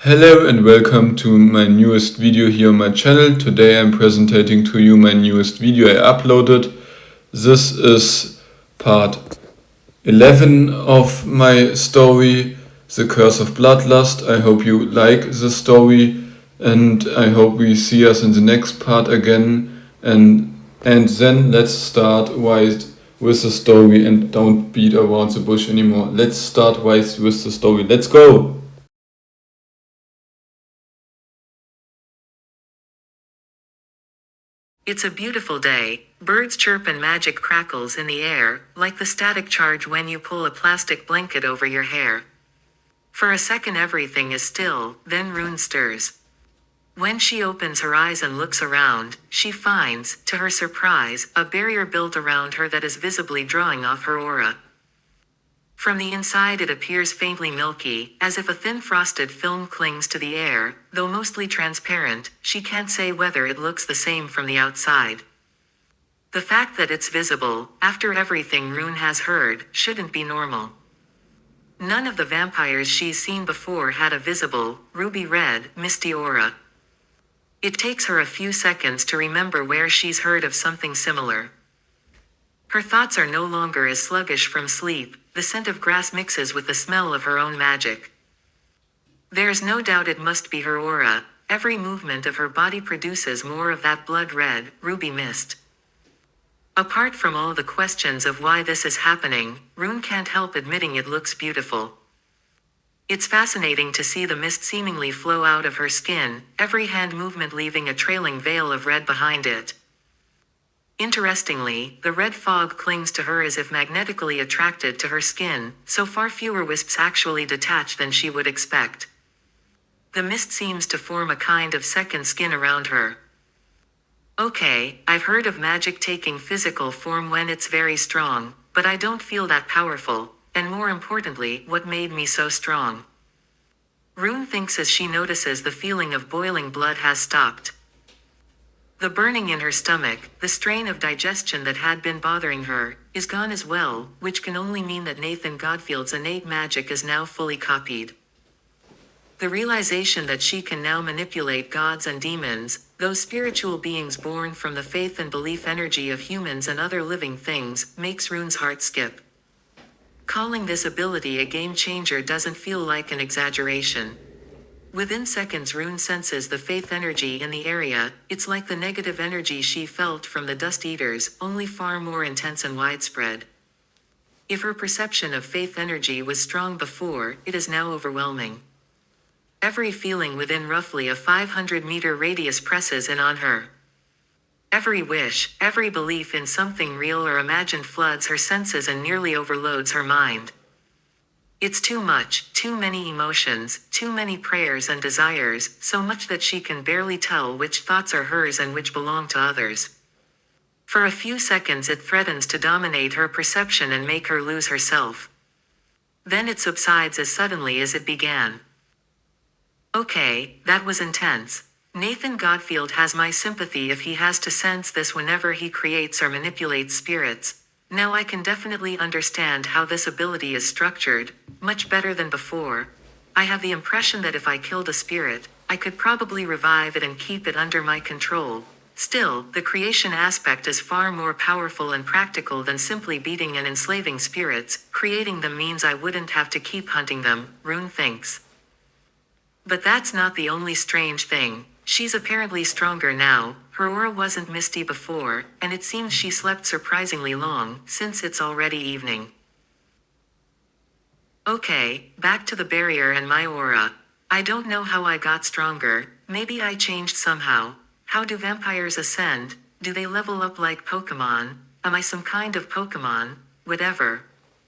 Hello and welcome to my newest video here on my channel. Today I'm presenting to you my newest video I uploaded. This is part 11 of my story, The Curse of Bloodlust. I hope you like the story and I hope we see us in the next part again. And then let's start right with the story and don't beat around the bush anymore. Let's start right with the story. Let's go! It's a beautiful day. Birds chirp and magic crackles in the air, like the static charge when you pull a plastic blanket over your hair. For a second everything is still, then Rune stirs. When she opens her eyes and looks around, she finds, to her surprise, a barrier built around her that is visibly drawing off her aura. From the inside it appears faintly milky, as if a thin frosted film clings to the air, though mostly transparent. She can't say whether it looks the same from the outside. The fact that it's visible, after everything Rune has heard, shouldn't be normal. None of the vampires she's seen before had a visible, ruby-red, misty aura. It takes her a few seconds to remember where she's heard of something similar. Her thoughts are no longer as sluggish from sleep. The scent of grass mixes with the smell of her own magic. There's no doubt it must be her aura. Every movement of her body produces more of that blood-red, ruby mist. Apart from all the questions of why this is happening, Rune can't help admitting it looks beautiful. It's fascinating to see the mist seemingly flow out of her skin, every hand movement leaving a trailing veil of red behind it. Interestingly, the red fog clings to her as if magnetically attracted to her skin, so far fewer wisps actually detach than she would expect. The mist seems to form a kind of second skin around her. Okay, I've heard of magic taking physical form when it's very strong, but I don't feel that powerful, and more importantly, what made me so strong? Rune thinks as she notices the feeling of boiling blood has stopped. The burning in her stomach, the strain of digestion that had been bothering her, is gone as well, which can only mean that Nathan Godfield's innate magic is now fully copied. The realization that she can now manipulate gods and demons, those spiritual beings born from the faith and belief energy of humans and other living things, makes Rune's heart skip. Calling this ability a game changer doesn't feel like an exaggeration. Within seconds Rune senses the faith energy in the area. It's like the negative energy she felt from the Dust Eaters, only far more intense and widespread. If her perception of faith energy was strong before, it is now overwhelming. Every feeling within roughly a 500-meter radius presses in on her. Every wish, every belief in something real or imagined floods her senses and nearly overloads her mind. It's too much, too many emotions, too many prayers and desires, so much that she can barely tell which thoughts are hers and which belong to others. For a few seconds it threatens to dominate her perception and make her lose herself. Then it subsides as suddenly as it began. Okay, that was intense. Nathan Godfield has my sympathy if he has to sense this whenever he creates or manipulates spirits. Now I can definitely understand how this ability is structured, much better than before. I have the impression that if I killed a spirit, I could probably revive it and keep it under my control. Still, the creation aspect is far more powerful and practical than simply beating and enslaving spirits. Creating them means I wouldn't have to keep hunting them, Rune thinks. But that's not the only strange thing. She's apparently stronger now. Her aura wasn't misty before, and it seems she slept surprisingly long, since it's already evening. Okay, back to the barrier and my aura. I don't know how I got stronger. Maybe I changed somehow. How do vampires ascend? Do they level up like Pokemon? Am I some kind of Pokemon? Whatever.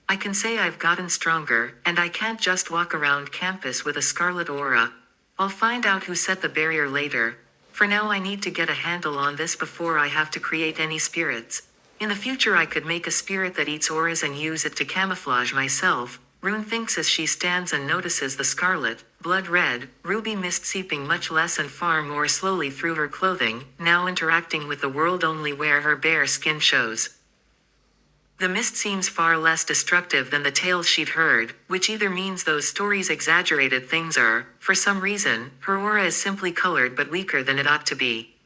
I can say I've gotten stronger, and I can't just walk around campus with a scarlet aura. I'll find out who set the barrier later. For now I need to get a handle on this before I have to create any spirits. In the future I could make a spirit that eats auras and use it to camouflage myself. Rune thinks as she stands and notices the scarlet, blood-red, ruby mist seeping much less and far more slowly through her clothing, now interacting with the world only where her bare skin shows. The mist seems far less destructive than the tales she'd heard, which either means those stories exaggerated things or, for some reason, her aura is simply colored but weaker than it ought to be.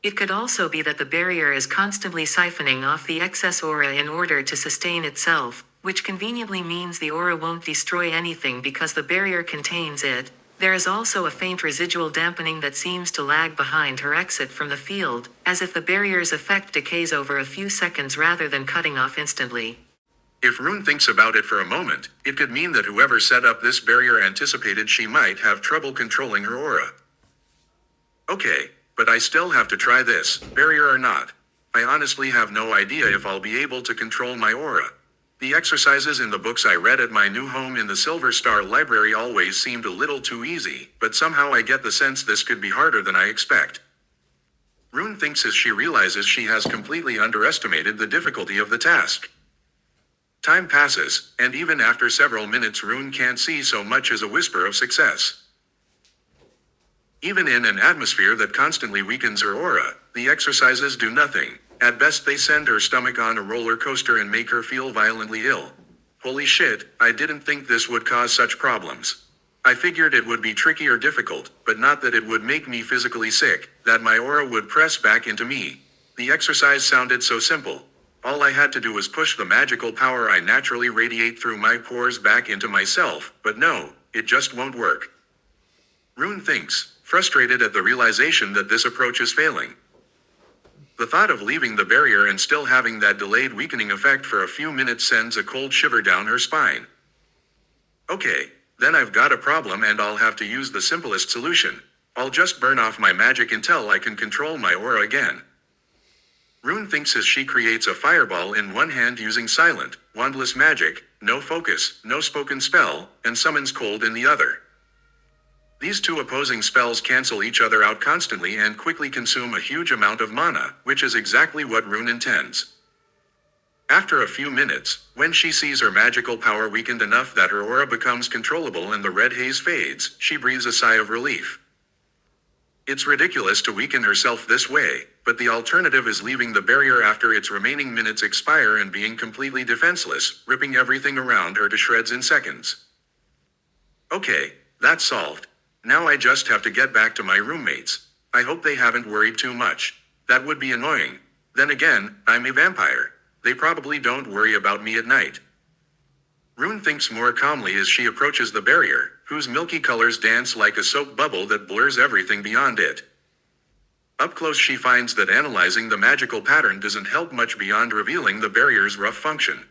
It could also be that the barrier is constantly siphoning off the excess aura in order to sustain itself, which conveniently means the aura won't destroy anything because the barrier contains it. There is also a faint residual dampening that seems to lag behind her exit from the field, as if the barrier's effect decays over a few seconds rather than cutting off instantly. If Rune thinks about it for a moment, it could mean that whoever set up this barrier anticipated she might have trouble controlling her aura. Okay, but I still have to try this, barrier or not. I honestly have no idea if I'll be able to control my aura. The exercises in the books I read at my new home in the Silver Star Library always seemed a little too easy, but somehow I get the sense this could be harder than I expect. Rune thinks as she realizes she has completely underestimated the difficulty of the task. Time passes, and even after several minutes Rune can't see so much as a whisper of success. Even in an atmosphere that constantly weakens her aura, the exercises do nothing. At best they send her stomach on a roller coaster and make her feel violently ill. Holy shit, I didn't think this would cause such problems. I figured it would be tricky or difficult, but not that it would make me physically sick, that my aura would press back into me. The exercise sounded so simple. All I had to do was push the magical power I naturally radiate through my pores back into myself, but no, it just won't work. Rune thinks, frustrated at the realization that this approach is failing. The thought of leaving the barrier and still having that delayed weakening effect for a few minutes sends a cold shiver down her spine. Okay, then I've got a problem and I'll have to use the simplest solution. I'll just burn off my magic until I can control my aura again. Rune thinks as she creates a fireball in one hand using silent, wandless magic, no focus, no spoken spell, and summons cold in the other. These two opposing spells cancel each other out constantly and quickly consume a huge amount of mana, which is exactly what Rune intends. After a few minutes, when she sees her magical power weakened enough that her aura becomes controllable and the red haze fades, she breathes a sigh of relief. It's ridiculous to weaken herself this way, but the alternative is leaving the barrier after its remaining minutes expire and being completely defenseless, ripping everything around her to shreds in seconds. Okay, that's solved. Now I just have to get back to my roommates. I hope they haven't worried too much. That would be annoying. Then again, I'm a vampire. They probably don't worry about me at night. Rune thinks more calmly as she approaches the barrier, whose milky colors dance like a soap bubble that blurs everything beyond it. Up close she finds that analyzing the magical pattern doesn't help much beyond revealing the barrier's rough function.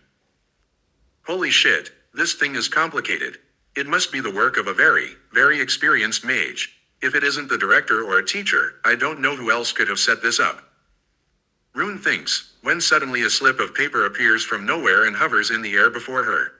Holy shit, this thing is complicated. It must be the work of a very, very experienced mage. If it isn't the director or a teacher, I don't know who else could have set this up. Rune thinks, when suddenly a slip of paper appears from nowhere and hovers in the air before her.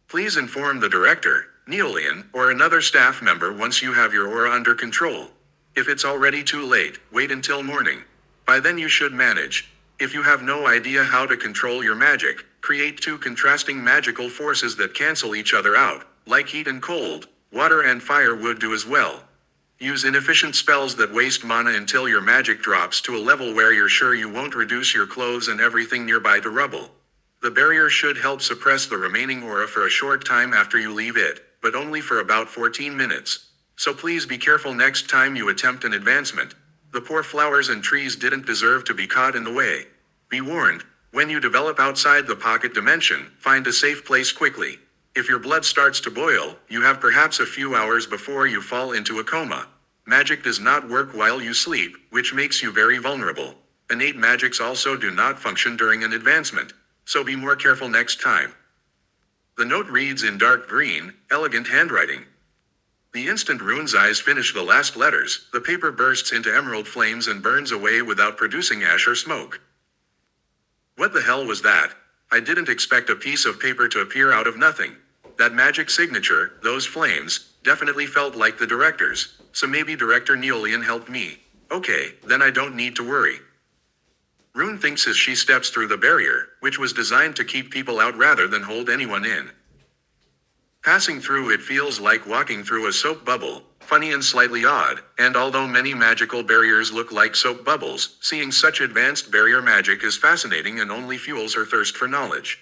Please inform the director, Neolian, or another staff member once you have your aura under control. If it's already too late, wait until morning. By then you should manage. If you have no idea how to control your magic, create two contrasting magical forces that cancel each other out, like heat and cold, water and fire would do as well. Use inefficient spells that waste mana until your magic drops to a level where you're sure you won't reduce your clothes and everything nearby to rubble. The barrier should help suppress the remaining aura for a short time after you leave it, but only for about 14 minutes. So please be careful next time you attempt an advancement. The poor flowers and trees didn't deserve to be caught in the way. Be warned, when you develop outside the pocket dimension, find a safe place quickly. If your blood starts to boil, you have perhaps a few hours before you fall into a coma. Magic does not work while you sleep, which makes you very vulnerable. Innate magics also do not function during an advancement, so be more careful next time. The note reads in dark green, elegant handwriting. The instant Rune's eyes finish the last letters, the paper bursts into emerald flames and burns away without producing ash or smoke. What the hell was that? I didn't expect a piece of paper to appear out of nothing. That magic signature, those flames, definitely felt like the director's, so maybe Director Neolian helped me. Okay, then I don't need to worry. Rune thinks as she steps through the barrier, which was designed to keep people out rather than hold anyone in. Passing through it feels like walking through a soap bubble, funny and slightly odd, and although many magical barriers look like soap bubbles, seeing such advanced barrier magic is fascinating and only fuels her thirst for knowledge.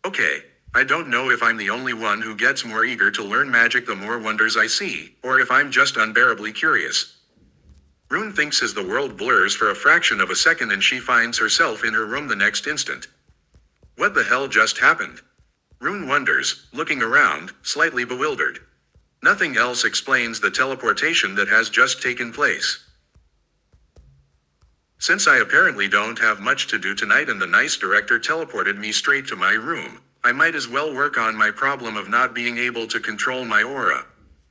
Okay, I don't know if I'm the only one who gets more eager to learn magic the more wonders I see, or if I'm just unbearably curious. Rune thinks as the world blurs for a fraction of a second and she finds herself in her room the next instant. What the hell just happened? Rune wonders, looking around, slightly bewildered. Nothing else explains the teleportation that has just taken place. Since I apparently don't have much to do tonight and the nice director teleported me straight to my room, I might as well work on my problem of not being able to control my aura.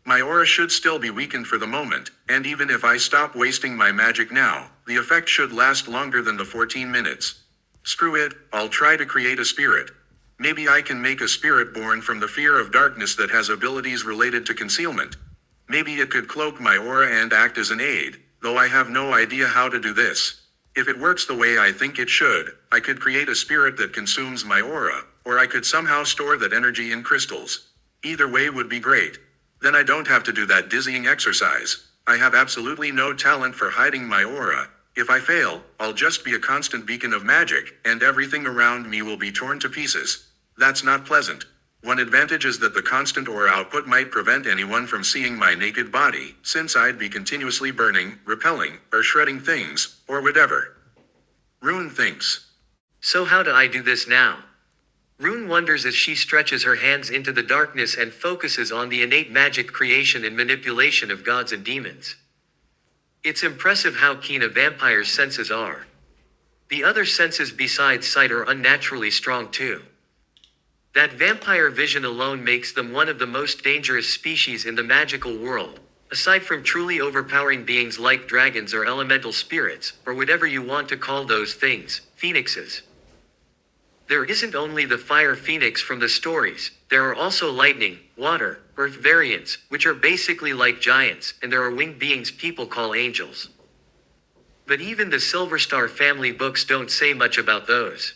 My aura should still be weakened for the moment, and even if I stop wasting my magic now, the effect should last longer than the 14 minutes. Screw it, I'll try to create a spirit. Maybe I can make a spirit born from the fear of darkness that has abilities related to concealment. Maybe it could cloak my aura and act as an aid, though I have no idea how to do this. If it works the way I think it should, I could create a spirit that consumes my aura, or I could somehow store that energy in crystals. Either way would be great. Then I don't have to do that dizzying exercise. I have absolutely no talent for hiding my aura. If I fail, I'll just be a constant beacon of magic, and everything around me will be torn to pieces. That's not pleasant. One advantage is that the constant aura output might prevent anyone from seeing my naked body, since I'd be continuously burning, repelling, or shredding things, or whatever. Rune thinks. So how do I do this now? Rune wonders as she stretches her hands into the darkness and focuses on the innate magic creation and manipulation of gods and demons. It's impressive how keen a vampire's senses are. The other senses besides sight are unnaturally strong too. That vampire vision alone makes them one of the most dangerous species in the magical world, aside from truly overpowering beings like dragons or elemental spirits, or whatever you want to call those things, phoenixes. There isn't only the fire phoenix from the stories, there are also lightning, water, earth variants, which are basically like giants, and there are winged beings people call angels. But even the Silver Star family books don't say much about those.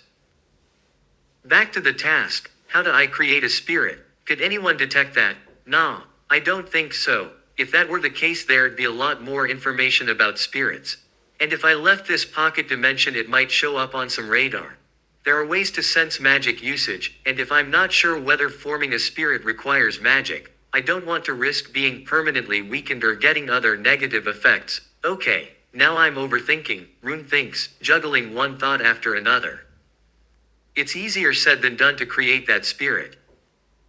Back to the task, how do I create a spirit? Could anyone detect that? Nah, I don't think so. If that were the case there'd be a lot more information about spirits. And if I left this pocket dimension it might show up on some radar. There are ways to sense magic usage, and if I'm not sure whether forming a spirit requires magic, I don't want to risk being permanently weakened or getting other negative effects. Okay, now I'm overthinking, Rune thinks, juggling one thought after another. It's easier said than done to create that spirit.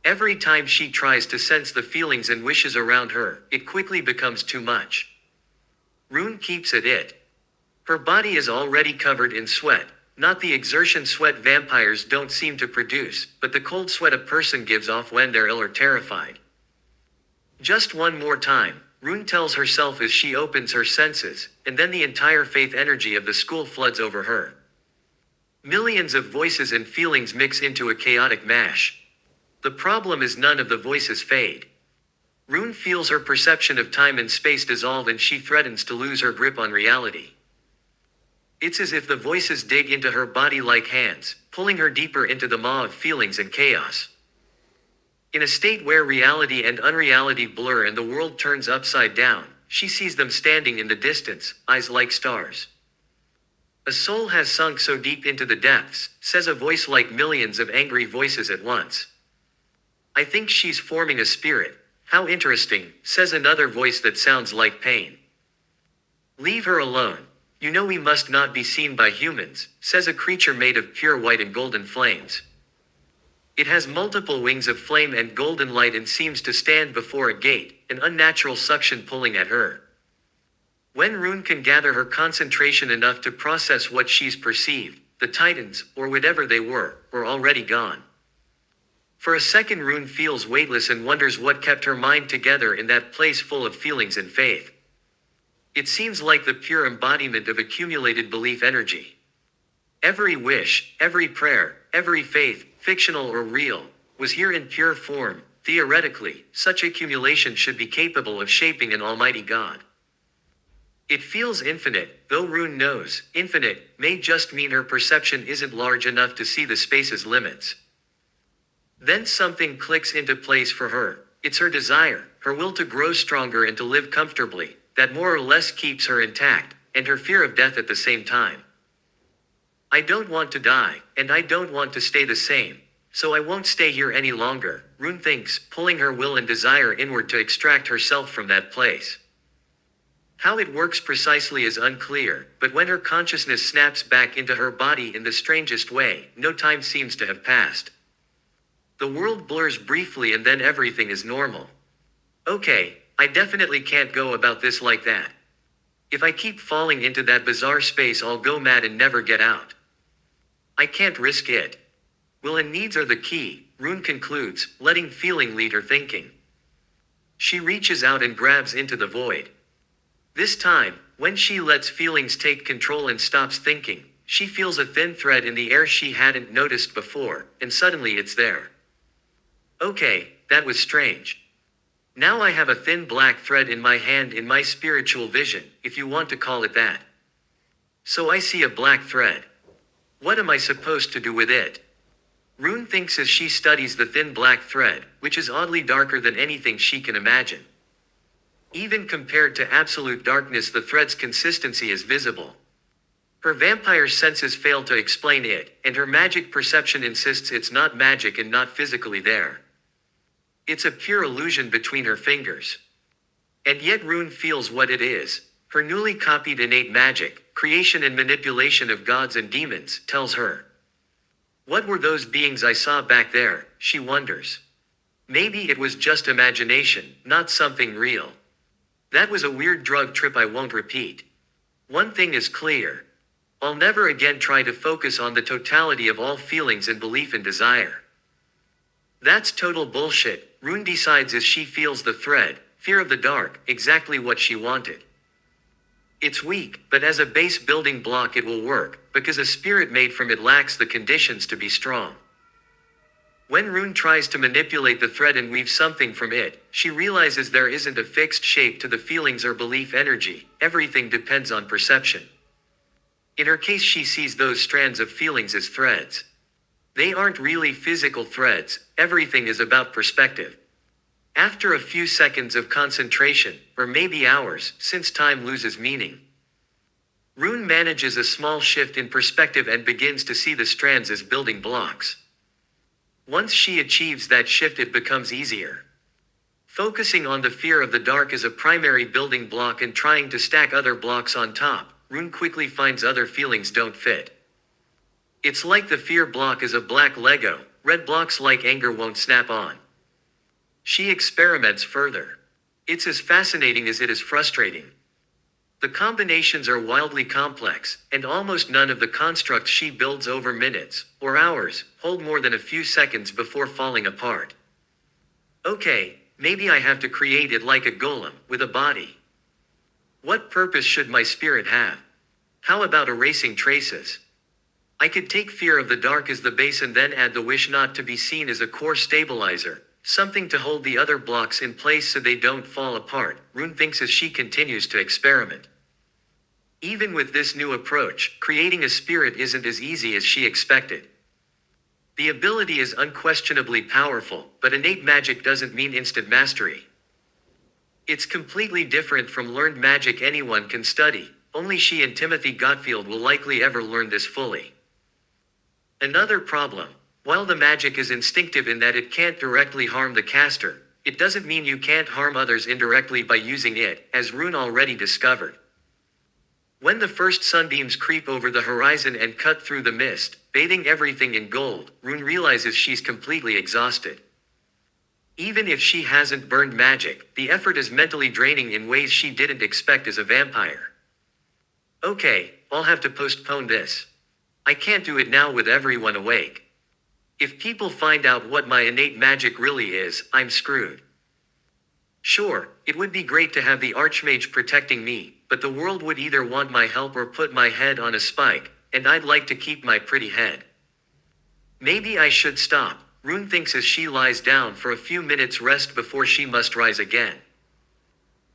Every time she tries to sense the feelings and wishes around her, it quickly becomes too much. Rune keeps at it. Her body is already covered in sweat. Not the exertion sweat vampires don't seem to produce, but the cold sweat a person gives off when they're ill or terrified. Just one more time, Rune tells herself as she opens her senses, and then the entire faith energy of the school floods over her. Millions of voices and feelings mix into a chaotic mash. The problem is none of the voices fade. Rune feels her perception of time and space dissolve and she threatens to lose her grip on reality. It's as if the voices dig into her body like hands, pulling her deeper into the maw of feelings and chaos. In a state where reality and unreality blur and the world turns upside down, she sees them standing in the distance, eyes like stars. A soul has sunk so deep into the depths, says a voice like millions of angry voices at once. I think she's forming a spirit. How interesting, says another voice that sounds like pain. Leave her alone. You know we must not be seen by humans, says a creature made of pure white and golden flames. It has multiple wings of flame and golden light and seems to stand before a gate, an unnatural suction pulling at her. When Rune can gather her concentration enough to process what she's perceived, the Titans, or whatever they were already gone. For a second Rune feels weightless and wonders what kept her mind together in that place full of feelings and faith. It seems like the pure embodiment of accumulated belief energy. Every wish, every prayer, every faith, fictional or real, was here in pure form. Theoretically, such accumulation should be capable of shaping an almighty God. It feels infinite, though Rune knows, infinite may just mean her perception isn't large enough to see the space's limits. Then something clicks into place for her. It's her desire, her will to grow stronger and to live comfortably, that more or less keeps her intact, and her fear of death at the same time. I don't want to die, and I don't want to stay the same, so I won't stay here any longer, Rune thinks, pulling her will and desire inward to extract herself from that place. How it works precisely is unclear, but when her consciousness snaps back into her body in the strangest way, no time seems to have passed. The world blurs briefly and then everything is normal. Okay, I definitely can't go about this like that. If I keep falling into that bizarre space, I'll go mad and never get out. I can't risk it. Will and needs are the key, Rune concludes, letting feeling lead her thinking. She reaches out and grabs into the void. This time, when she lets feelings take control and stops thinking, she feels a thin thread in the air she hadn't noticed before, and suddenly it's there. Okay, that was strange. Now I have a thin black thread in my hand in my spiritual vision, if you want to call it that. So I see a black thread. What am I supposed to do with it? Rune thinks as she studies the thin black thread, which is oddly darker than anything she can imagine. Even compared to absolute darkness, the thread's consistency is visible. Her vampire senses fail to explain it, and her magic perception insists it's not magic and not physically there. It's a pure illusion between her fingers. And yet Rune feels what it is. Her newly copied innate magic, creation and manipulation of gods and demons, tells her. What were those beings I saw back there, she wonders. Maybe it was just imagination, not something real. That was a weird drug trip I won't repeat. One thing is clear. I'll never again try to focus on the totality of all feelings and belief and desire. That's total bullshit, Rune decides as she feels the thread, fear of the dark, exactly what she wanted. It's weak, but as a base building block it will work, because a spirit made from it lacks the conditions to be strong. When Rune tries to manipulate the thread and weave something from it, she realizes there isn't a fixed shape to the feelings or belief energy, everything depends on perception. In her case, she sees those strands of feelings as threads. They aren't really physical threads, everything is about perspective. After a few seconds of concentration, or maybe hours, since time loses meaning, Rune manages a small shift in perspective and begins to see the strands as building blocks. Once she achieves that shift, it becomes easier. Focusing on the fear of the dark as a primary building block and trying to stack other blocks on top, Rune quickly finds other feelings don't fit. It's like the fear block is a black Lego, red blocks like anger won't snap on. She experiments further. It's as fascinating as it is frustrating. The combinations are wildly complex, and almost none of the constructs she builds over minutes, or hours, hold more than a few seconds before falling apart. Okay, maybe I have to create it like a golem, with a body. What purpose should my spirit have? How about erasing traces? I could take fear of the dark as the base and then add the wish not to be seen as a core stabilizer, something to hold the other blocks in place so they don't fall apart, Rune thinks as she continues to experiment. Even with this new approach, creating a spirit isn't as easy as she expected. The ability is unquestionably powerful, but innate magic doesn't mean instant mastery. It's completely different from learned magic anyone can study. Only she and Timothy Gottfield will likely ever learn this fully. Another problem, while the magic is instinctive in that it can't directly harm the caster, it doesn't mean you can't harm others indirectly by using it, as Rune already discovered. When the first sunbeams creep over the horizon and cut through the mist, bathing everything in gold, Rune realizes she's completely exhausted. Even if she hasn't burned magic, the effort is mentally draining in ways she didn't expect as a vampire. Okay, I'll have to postpone this. I can't do it now with everyone awake. If people find out what my innate magic really is, I'm screwed. Sure, it would be great to have the Archmage protecting me, but the world would either want my help or put my head on a spike, and I'd like to keep my pretty head. Maybe I should stop, Rune thinks as she lies down for a few minutes rest before she must rise again.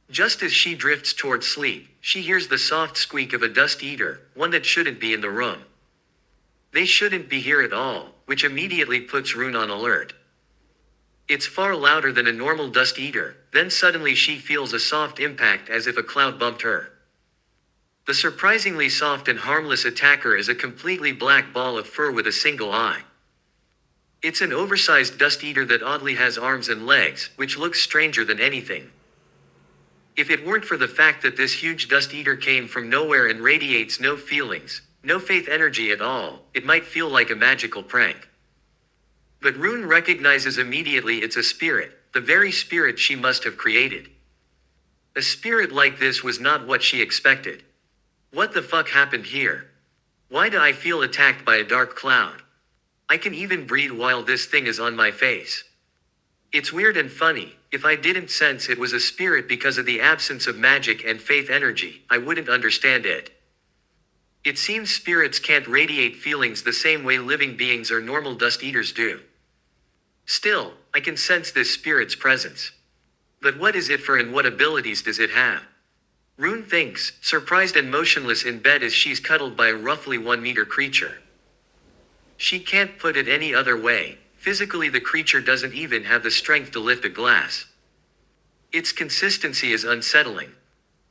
Just as she drifts toward sleep, she hears the soft squeak of a dust eater, one that shouldn't be in the room. They shouldn't be here at all, which immediately puts Rune on alert. It's far louder than a normal dust eater, then suddenly she feels a soft impact as if a cloud bumped her. The surprisingly soft and harmless attacker is a completely black ball of fur with a single eye. It's an oversized dust eater that oddly has arms and legs, which looks stranger than anything. If it weren't for the fact that this huge dust eater came from nowhere and radiates no feelings, no faith energy at all, it might feel like a magical prank. But Rune recognizes immediately it's a spirit, the very spirit she must have created. A spirit like this was not what she expected. What the fuck happened here? Why do I feel attacked by a dark cloud? I can even breathe while this thing is on my face. It's weird and funny. If I didn't sense it was a spirit because of the absence of magic and faith energy, I wouldn't understand it. It seems spirits can't radiate feelings the same way living beings or normal dust eaters do. Still, I can sense this spirit's presence. But what is it for and what abilities does it have? Rune thinks, surprised and motionless in bed as she's cuddled by a roughly 1-meter creature. She can't put it any other way. Physically, the creature doesn't even have the strength to lift a glass. Its consistency is unsettling.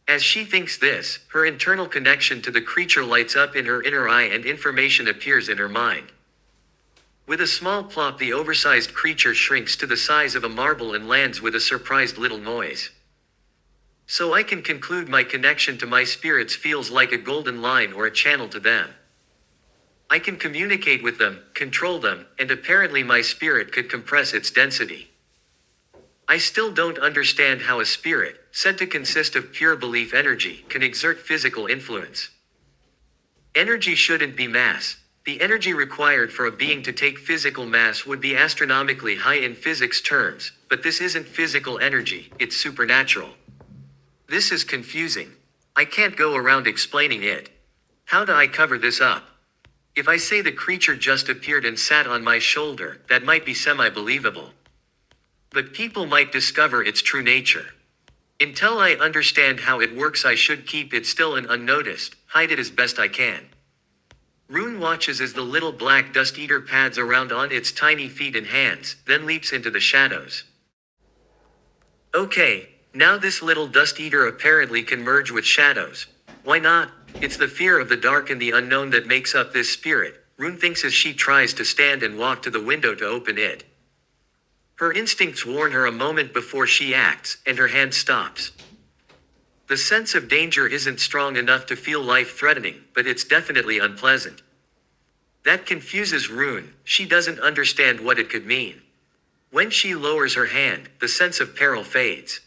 As she thinks this, her internal connection to the creature lights up in her inner eye and information appears in her mind. With a small plop, the oversized creature shrinks to the size of a marble and lands with a surprised little noise. So I can conclude my connection to my spirits feels like a golden line or a channel to them. I can communicate with them, control them, and apparently my spirit could compress its density. I still don't understand how a spirit, said to consist of pure belief energy, can exert physical influence. Energy shouldn't be mass. The energy required for a being to take physical mass would be astronomically high in physics terms, but this isn't physical energy, it's supernatural. This is confusing. I can't go around explaining it. How do I cover this up? If I say the creature just appeared and sat on my shoulder, that might be semi-believable. But people might discover its true nature. Until I understand how it works, I should keep it still and unnoticed, hide it as best I can. Rune watches as the little black dust eater pads around on its tiny feet and hands, then leaps into the shadows. Okay, now this little dust eater apparently can merge with shadows. Why not? It's the fear of the dark and the unknown that makes up this spirit, Rune thinks as she tries to stand and walk to the window to open it. Her instincts warn her a moment before she acts, and her hand stops. The sense of danger isn't strong enough to feel life-threatening, but it's definitely unpleasant. That confuses Rune. She doesn't understand what it could mean. When she lowers her hand, the sense of peril fades.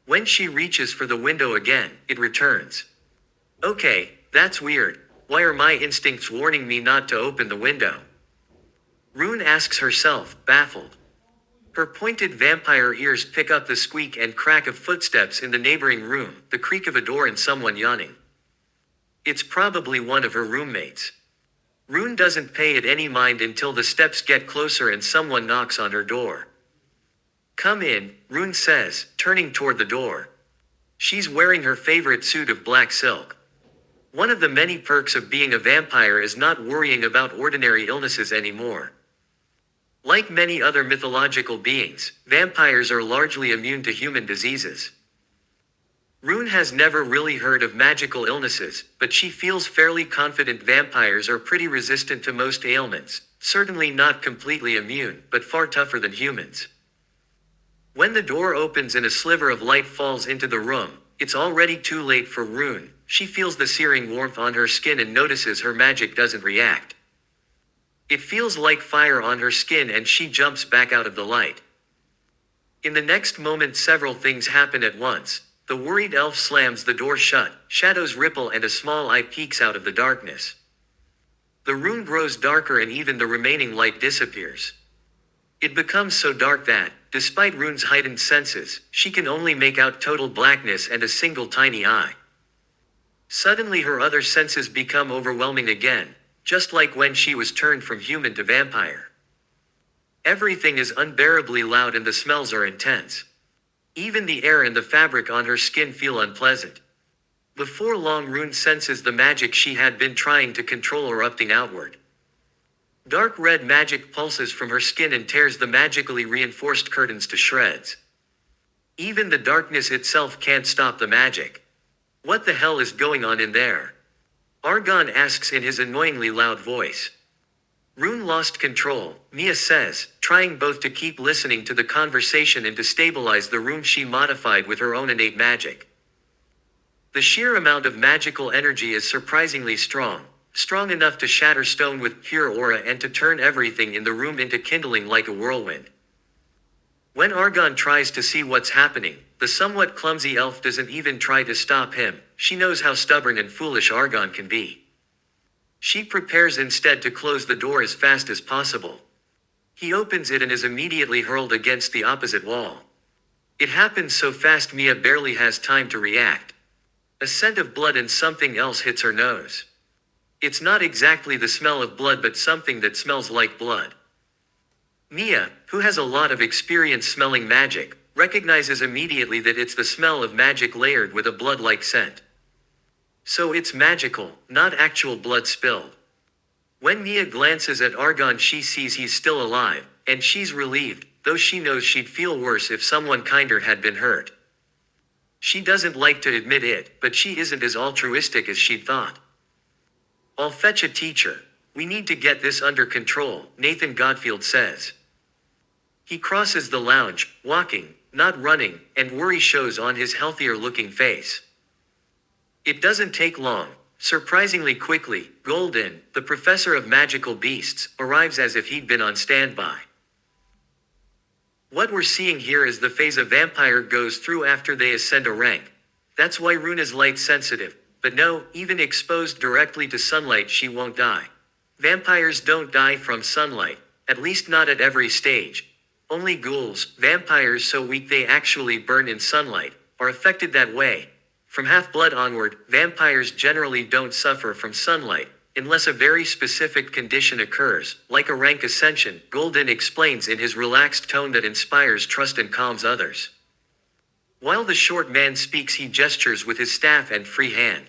When she reaches for the window again, it returns. Okay, that's weird. Why are my instincts warning me not to open the window? Rune asks herself, baffled. Her pointed vampire ears pick up the squeak and crack of footsteps in the neighboring room, the creak of a door and someone yawning. It's probably one of her roommates. Rune doesn't pay it any mind until the steps get closer and someone knocks on her door. Come in, Rune says, turning toward the door. She's wearing her favorite suit of black silk. One of the many perks of being a vampire is not worrying about ordinary illnesses anymore. Like many other mythological beings, vampires are largely immune to human diseases. Rune has never really heard of magical illnesses, but she feels fairly confident vampires are pretty resistant to most ailments, certainly not completely immune, but far tougher than humans. When the door opens and a sliver of light falls into the room, it's already too late for Rune. She feels the searing warmth on her skin and notices her magic doesn't react. It feels like fire on her skin and she jumps back out of the light. In the next moment, several things happen at once. The worried elf slams the door shut, shadows ripple and a small eye peeks out of the darkness. The room grows darker and even the remaining light disappears. It becomes so dark that, despite Rune's heightened senses, she can only make out total blackness and a single tiny eye. Suddenly her other senses become overwhelming again, just like when she was turned from human to vampire. Everything is unbearably loud and the smells are intense. Even the air and the fabric on her skin feel unpleasant. Before long, Rune senses the magic she had been trying to control erupting outward. Dark red magic pulses from her skin and tears the magically reinforced curtains to shreds. Even the darkness itself can't stop the magic. What the hell is going on in there? Argon asks in his annoyingly loud voice. Rune lost control, Mia says, trying both to keep listening to the conversation and to stabilize the room she modified with her own innate magic. The sheer amount of magical energy is surprisingly strong, strong enough to shatter stone with pure aura and to turn everything in the room into kindling like a whirlwind. When Argon tries to see what's happening, the somewhat clumsy elf doesn't even try to stop him. She knows how stubborn and foolish Argon can be. She prepares instead to close the door as fast as possible. He opens it and is immediately hurled against the opposite wall. It happens so fast Mia barely has time to react. A scent of blood and something else hits her nose. It's not exactly the smell of blood but something that smells like blood. Mia, who has a lot of experience smelling magic, recognizes immediately that it's the smell of magic layered with a blood-like scent. So it's magical, not actual blood spilled. When Mia glances at Argon she sees he's still alive, and she's relieved, though she knows she'd feel worse if someone kinder had been hurt. She doesn't like to admit it, but she isn't as altruistic as she'd thought. I'll fetch a teacher. We need to get this under control, Nathan Godfield says. He crosses the lounge, walking, not running, and worry shows on his healthier-looking face. It doesn't take long. Surprisingly quickly, Golden, the professor of magical beasts, arrives as if he'd been on standby. What we're seeing here is the phase a vampire goes through after they ascend a rank. That's why Rune is light sensitive, but no, even exposed directly to sunlight she won't die. Vampires don't die from sunlight, at least not at every stage. Only ghouls, vampires so weak they actually burn in sunlight, are affected that way. From half-blood onward, vampires generally don't suffer from sunlight, unless a very specific condition occurs, like a rank ascension, Golden explains in his relaxed tone that inspires trust and calms others. While the short man speaks he gestures with his staff and free hand.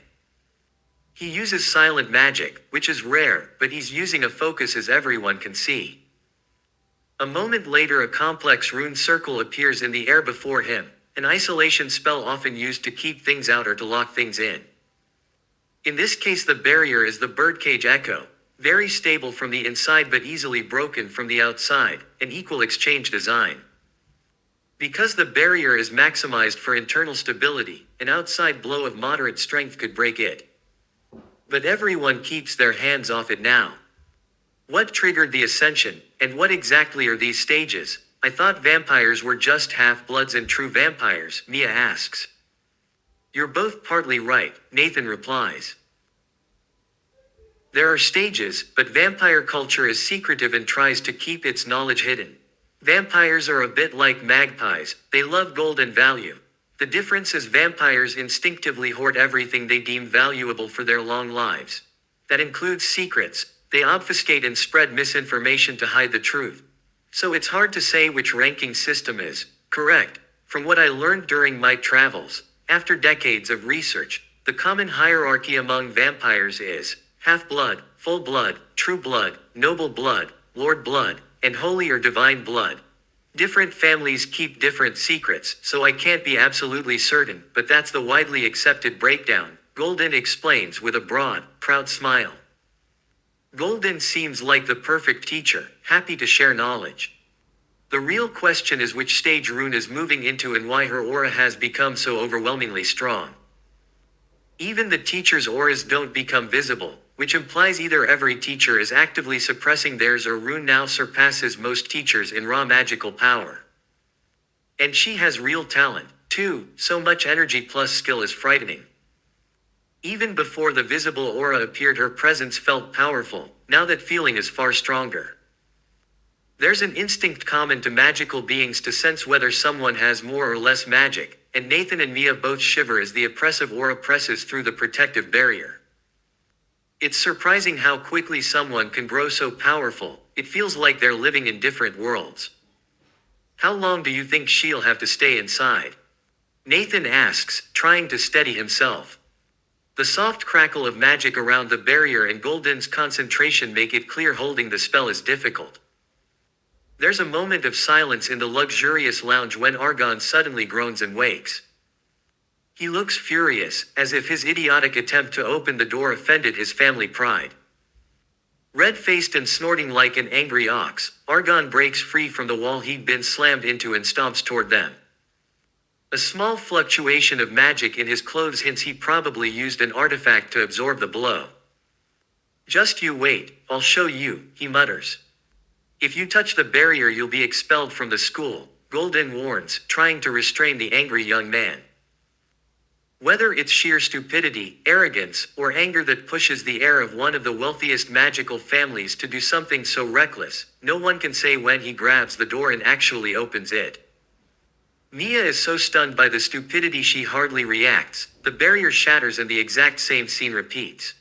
He uses silent magic, which is rare, but he's using a focus as everyone can see. A moment later a complex rune circle appears in the air before him, an isolation spell often used to keep things out or to lock things in. In this case the barrier is the birdcage echo, very stable from the inside but easily broken from the outside, an equal exchange design. Because the barrier is maximized for internal stability, an outside blow of moderate strength could break it. But everyone keeps their hands off it now. What triggered the ascension, and what exactly are these stages? I thought vampires were just half-bloods and true vampires, Mia asks. You're both partly right, Nathan replies. There are stages, but vampire culture is secretive and tries to keep its knowledge hidden. Vampires are a bit like magpies, they love gold and value. The difference is vampires instinctively hoard everything they deem valuable for their long lives. That includes secrets. They obfuscate and spread misinformation to hide the truth. So it's hard to say which ranking system is correct. From what I learned during my travels, after decades of research, the common hierarchy among vampires is half-blood, full blood, true blood, noble blood, lord blood, and holy or divine blood. Different families keep different secrets, so I can't be absolutely certain, but that's the widely accepted breakdown, Golden explains with a broad, proud smile. Golden seems like the perfect teacher, happy to share knowledge. The real question is which stage Rune is moving into and why her aura has become so overwhelmingly strong. Even the teacher's auras don't become visible, which implies either every teacher is actively suppressing theirs or Rune now surpasses most teachers in raw magical power. And she has real talent, too, so much energy plus skill is frightening. Even before the visible aura appeared her presence felt powerful, now that feeling is far stronger. There's an instinct common to magical beings to sense whether someone has more or less magic, and Nathan and Mia both shiver as the oppressive aura presses through the protective barrier. It's surprising how quickly someone can grow so powerful, it feels like they're living in different worlds. How long do you think she'll have to stay inside? Nathan asks, trying to steady himself. The soft crackle of magic around the barrier and Golden's concentration make it clear holding the spell is difficult. There's a moment of silence in the luxurious lounge when Argon suddenly groans and wakes. He looks furious, as if his idiotic attempt to open the door offended his family pride. Red-faced and snorting like an angry ox, Argon breaks free from the wall he'd been slammed into and stomps toward them. A small fluctuation of magic in his clothes hints he probably used an artifact to absorb the blow. "Just you wait, I'll show you," he mutters. "If you touch the barrier you'll be expelled from the school," Golden warns, trying to restrain the angry young man. Whether it's sheer stupidity, arrogance, or anger that pushes the heir of one of the wealthiest magical families to do something so reckless, no one can say when he grabs the door and actually opens it. Mia is so stunned by the stupidity she hardly reacts. The barrier shatters and the exact same scene repeats.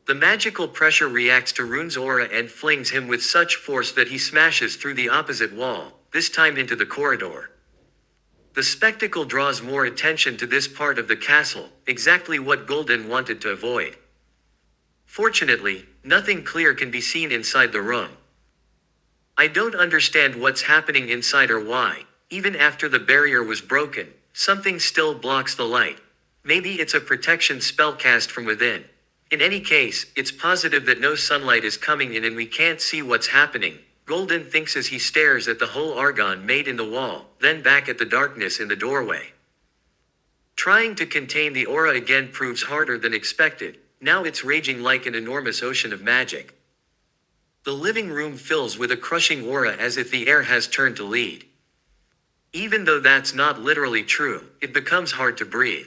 The magical pressure reacts to Rune's aura and flings him with such force that he smashes through the opposite wall, this time into the corridor. The spectacle draws more attention to this part of the castle, exactly what Golden wanted to avoid. Fortunately, nothing clear can be seen inside the room. "I don't understand what's happening inside or why, even after the barrier was broken, something still blocks the light. Maybe it's a protection spell cast from within. In any case, it's positive that no sunlight is coming in and we can't see what's happening," Golden thinks as he stares at the hole Argon made in the wall, then back at the darkness in the doorway. Trying to contain the aura again proves harder than expected. Now it's raging like an enormous ocean of magic. The living room fills with a crushing aura as if the air has turned to lead. Even though that's not literally true, it becomes hard to breathe.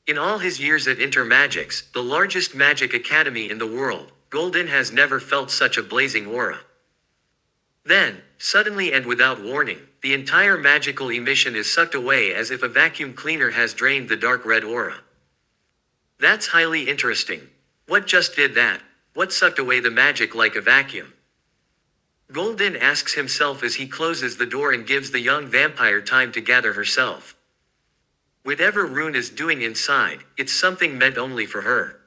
In all his years at Intermagix, the largest magic academy in the world, Golden has never felt such a blazing aura. Then, suddenly and without warning, the entire magical emission is sucked away as if a vacuum cleaner has drained the dark red aura. That's highly interesting. What just did that? What sucked away the magic like a vacuum? Golden asks himself as he closes the door and gives the young vampire time to gather herself. Whatever Rune is doing inside, it's something meant only for her.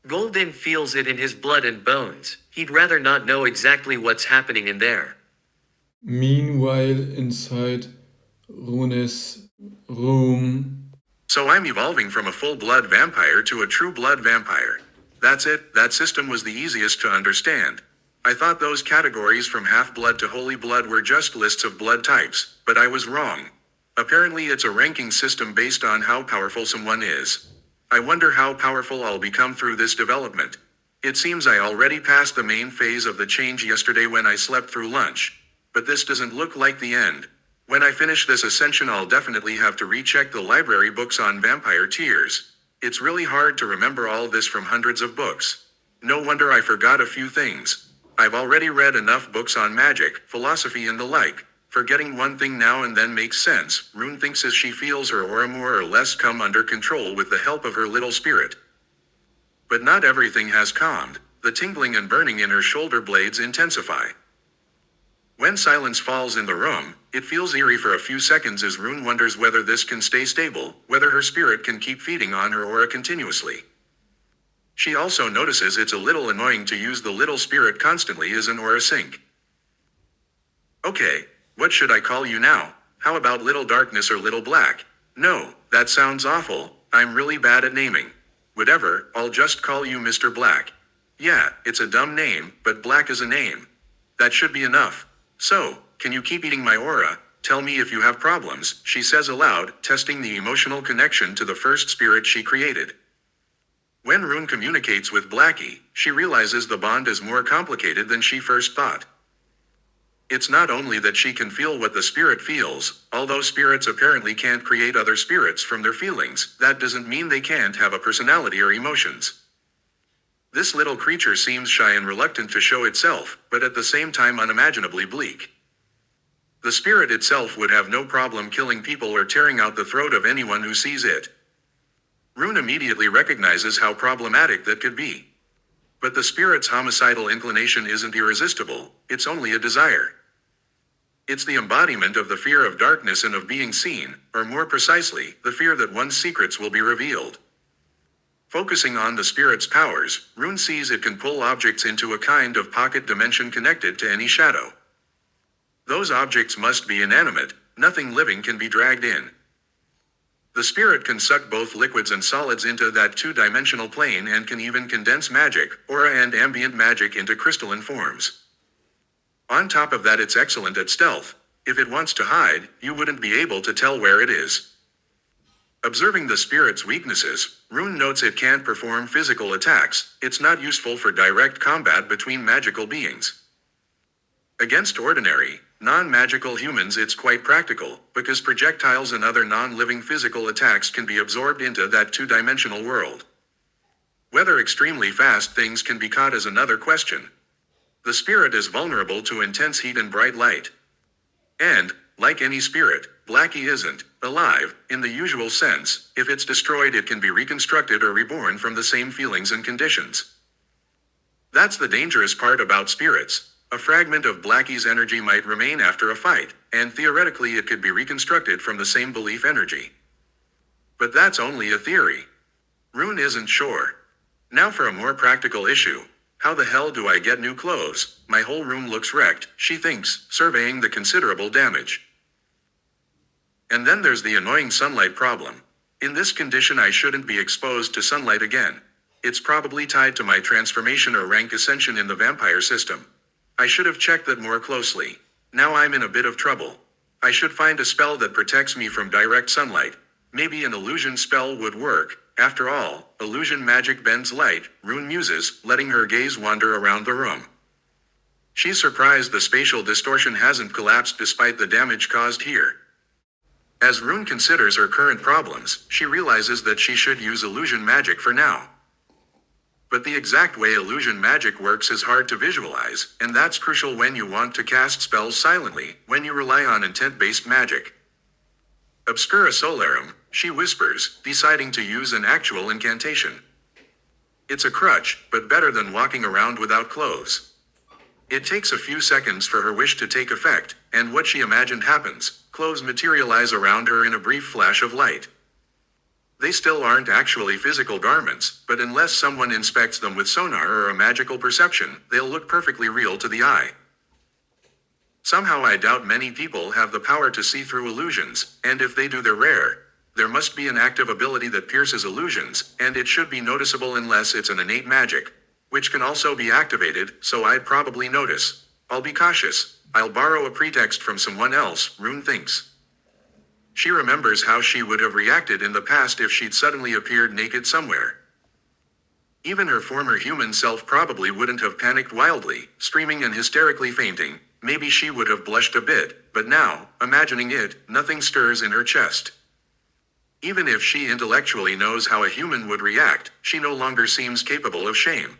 Golden feels it in his blood and bones. He'd rather not know exactly what's happening in there. Meanwhile, inside Rune's room. So I'm evolving from a full-blood vampire to a true-blood vampire. That's it, that system was the easiest to understand. I thought those categories from half-blood to holy blood were just lists of blood types, but I was wrong. Apparently it's a ranking system based on how powerful someone is. I wonder how powerful I'll become through this development. It seems I already passed the main phase of the change yesterday when I slept through lunch. But this doesn't look like the end. When I finish this ascension I'll definitely have to recheck the library books on vampire tiers. It's really hard to remember all this from hundreds of books. No wonder I forgot a few things. I've already read enough books on magic, philosophy and the like. Forgetting one thing now and then makes sense. Rune thinks as she feels her aura more or less come under control with the help of her little spirit. But not everything has calmed. The tingling and burning in her shoulder blades intensify. When silence falls in the room, it feels eerie for a few seconds as Rune wonders whether this can stay stable, whether her spirit can keep feeding on her aura continuously. She also notices it's a little annoying to use the little spirit constantly as an aura sink. Okay, what should I call you now? How about Little Darkness or Little Black? No, that sounds awful. I'm really bad at naming. Whatever, I'll just call you Mr. Black. Yeah, it's a dumb name, but Black is a name. That should be enough. So, can you keep eating my aura? Tell me if you have problems, she says aloud, testing the emotional connection to the first spirit she created. When Rune communicates with Blackie, she realizes the bond is more complicated than she first thought. It's not only that she can feel what the spirit feels, although spirits apparently can't create other spirits from their feelings, that doesn't mean they can't have a personality or emotions. This little creature seems shy and reluctant to show itself, but at the same time unimaginably bleak. The spirit itself would have no problem killing people or tearing out the throat of anyone who sees it. Rune immediately recognizes how problematic that could be. But the spirit's homicidal inclination isn't irresistible, it's only a desire. It's the embodiment of the fear of darkness and of being seen, or more precisely, the fear that one's secrets will be revealed. Focusing on the spirit's powers, Rune sees it can pull objects into a kind of pocket dimension connected to any shadow. Those objects must be inanimate, nothing living can be dragged in. The spirit can suck both liquids and solids into that two-dimensional plane and can even condense magic, aura and ambient magic into crystalline forms. On top of that, it's excellent at stealth. If it wants to hide, you wouldn't be able to tell where it is. Observing the spirit's weaknesses, Rune notes it can't perform physical attacks. It's not useful for direct combat between magical beings. Against ordinary, non-magical humans it's quite practical, because projectiles and other non-living physical attacks can be absorbed into that two-dimensional world. Whether extremely fast things can be caught is another question. The spirit is vulnerable to intense heat and bright light. And, like any spirit, Blackie isn't alive, in the usual sense. If it's destroyed it can be reconstructed or reborn from the same feelings and conditions. That's the dangerous part about spirits. A fragment of Blackie's energy might remain after a fight, and theoretically it could be reconstructed from the same belief energy. But that's only a theory. Rune isn't sure. Now for a more practical issue. How the hell do I get new clothes? My whole room looks wrecked, she thinks, surveying the considerable damage. And then there's the annoying sunlight problem. In this condition I shouldn't be exposed to sunlight again. It's probably tied to my transformation or rank ascension in the vampire system. I should have checked that more closely. Now I'm in a bit of trouble. I should find a spell that protects me from direct sunlight. Maybe an illusion spell would work. After all, illusion magic bends light, Rune muses, letting her gaze wander around the room. She's surprised the spatial distortion hasn't collapsed despite the damage caused here. As Rune considers her current problems, she realizes that she should use illusion magic for now. But the exact way illusion magic works is hard to visualize, and that's crucial when you want to cast spells silently, when you rely on intent-based magic. Obscura Solarum, she whispers, deciding to use an actual incantation. It's a crutch, but better than walking around without clothes. It takes a few seconds for her wish to take effect, and what she imagined happens. Clothes materialize around her in a brief flash of light. They still aren't actually physical garments, but unless someone inspects them with sonar or a magical perception, they'll look perfectly real to the eye. Somehow I doubt many people have the power to see through illusions, and if they do they're rare. There must be an active ability that pierces illusions, and it should be noticeable unless it's an innate magic, which can also be activated, so I'd probably notice. I'll be cautious. I'll borrow a pretext from someone else, Rune thinks. She remembers how she would have reacted in the past if she'd suddenly appeared naked somewhere. Even her former human self probably wouldn't have panicked wildly, screaming and hysterically fainting. Maybe she would have blushed a bit, but now, imagining it, nothing stirs in her chest. Even if she intellectually knows how a human would react, she no longer seems capable of shame.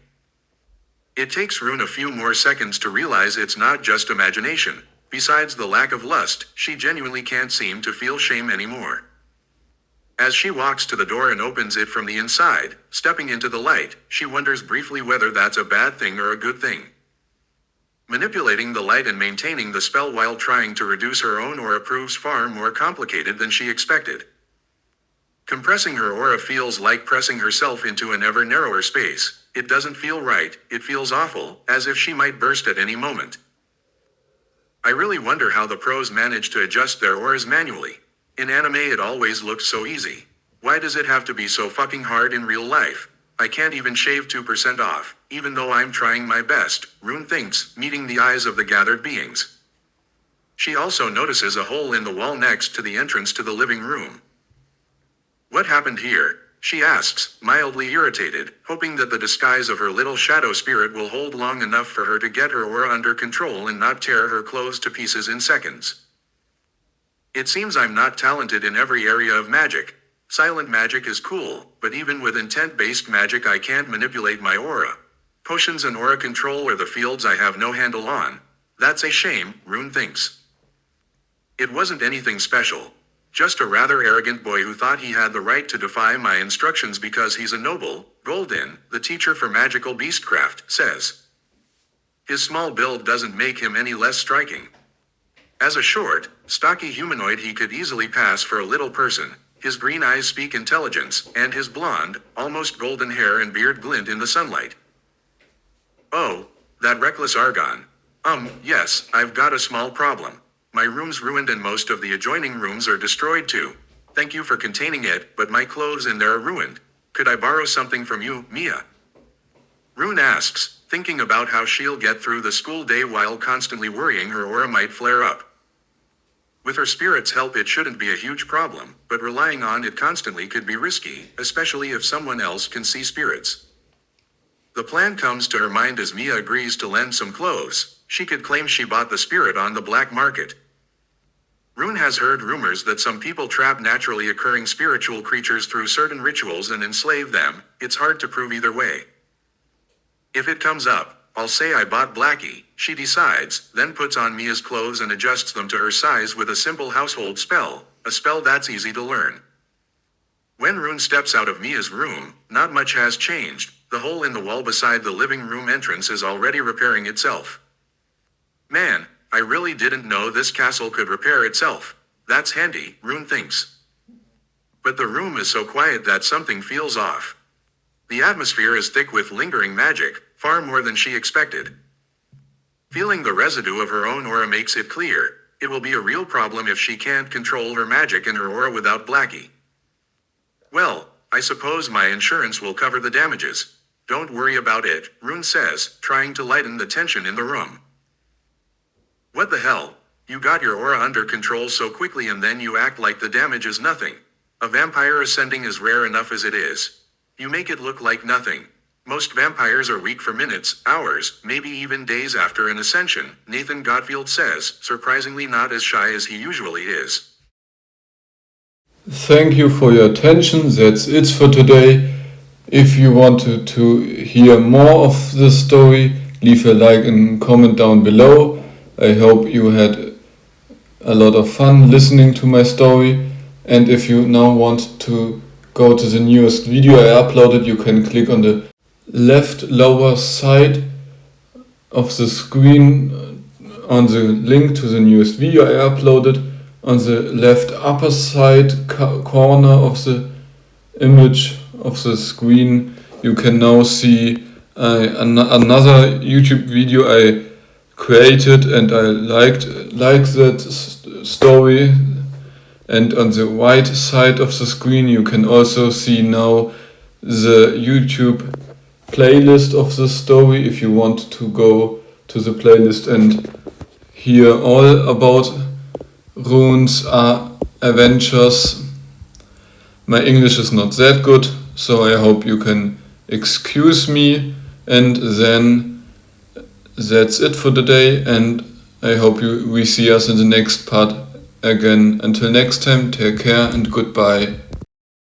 It takes Rune a few more seconds to realize it's not just imagination. Besides the lack of lust, she genuinely can't seem to feel shame anymore. As she walks to the door and opens it from the inside, stepping into the light, she wonders briefly whether that's a bad thing or a good thing. Manipulating the light and maintaining the spell while trying to reduce her own aura proves far more complicated than she expected. Compressing her aura feels like pressing herself into an ever narrower space. It doesn't feel right, it feels awful, as if she might burst at any moment. I really wonder how the pros manage to adjust their auras manually. In anime it always looks so easy. Why does it have to be so fucking hard in real life? I can't even shave 2% off, even though I'm trying my best, Rune thinks, meeting the eyes of the gathered beings. She also notices a hole in the wall next to the entrance to the living room. What happened here? She asks, mildly irritated, hoping that the disguise of her little shadow spirit will hold long enough for her to get her aura under control and not tear her clothes to pieces in seconds. It seems I'm not talented in every area of magic. Silent magic is cool, but even with intent-based magic I can't manipulate my aura. Potions and aura control are the fields I have no handle on. That's a shame, Rune thinks. It wasn't anything special. Just a rather arrogant boy who thought he had the right to defy my instructions because he's a noble, Golden, the teacher for magical beastcraft, says. His small build doesn't make him any less striking. As a short, stocky humanoid he could easily pass for a little person. His green eyes speak intelligence, and his blonde, almost golden hair and beard glint in the sunlight. Oh, that reckless Argon. Yes, I've got a small problem. My room's ruined and most of the adjoining rooms are destroyed too. Thank you for containing it, but my clothes in there are ruined. Could I borrow something from you, Mia? Rune asks, thinking about how she'll get through the school day while constantly worrying her aura might flare up. With her spirit's help it shouldn't be a huge problem, but relying on it constantly could be risky, especially if someone else can see spirits. The plan comes to her mind as Mia agrees to lend some clothes. She could claim she bought the spirit on the black market. Rune has heard rumors that some people trap naturally occurring spiritual creatures through certain rituals and enslave them. It's hard to prove either way. If it comes up, I'll say I bought Blackie, she decides, then puts on Mia's clothes and adjusts them to her size with a simple household spell, a spell that's easy to learn. When Rune steps out of Mia's room, not much has changed. The hole in the wall beside the living room entrance is already repairing itself. Man, I really didn't know this castle could repair itself. That's handy, Rune thinks. But the room is so quiet that something feels off. The atmosphere is thick with lingering magic, far more than she expected. Feeling the residue of her own aura makes it clear, it will be a real problem if she can't control her magic and her aura without Blackie. Well, I suppose my insurance will cover the damages. Don't worry about it, Rune says, trying to lighten the tension in the room. What the hell? You got your aura under control so quickly and then you act like the damage is nothing. A vampire ascending is rare enough as it is. You make it look like nothing. Most vampires are weak for minutes, hours, maybe even days after an ascension, Nathan Gottfield says, surprisingly not as shy as he usually is. Thank you for your attention. That's it for today. If you wanted to hear more of this story, leave a like and comment down below. I hope you had a lot of fun listening to my story. And if you now want to go to the newest video I uploaded, you can click on the left lower side of the screen on the link to the newest video I uploaded. On the left upper side corner of the image of the screen you can now see another YouTube video I created and I like that story. And on the right side of the screen you can also see now the YouTube playlist of the story if you want to go to the playlist and hear all about Rune's adventures. My English is not that good, so I hope you can excuse me, and then that's it for today, and I hope we see us in the next part again. Until next time, take care and goodbye.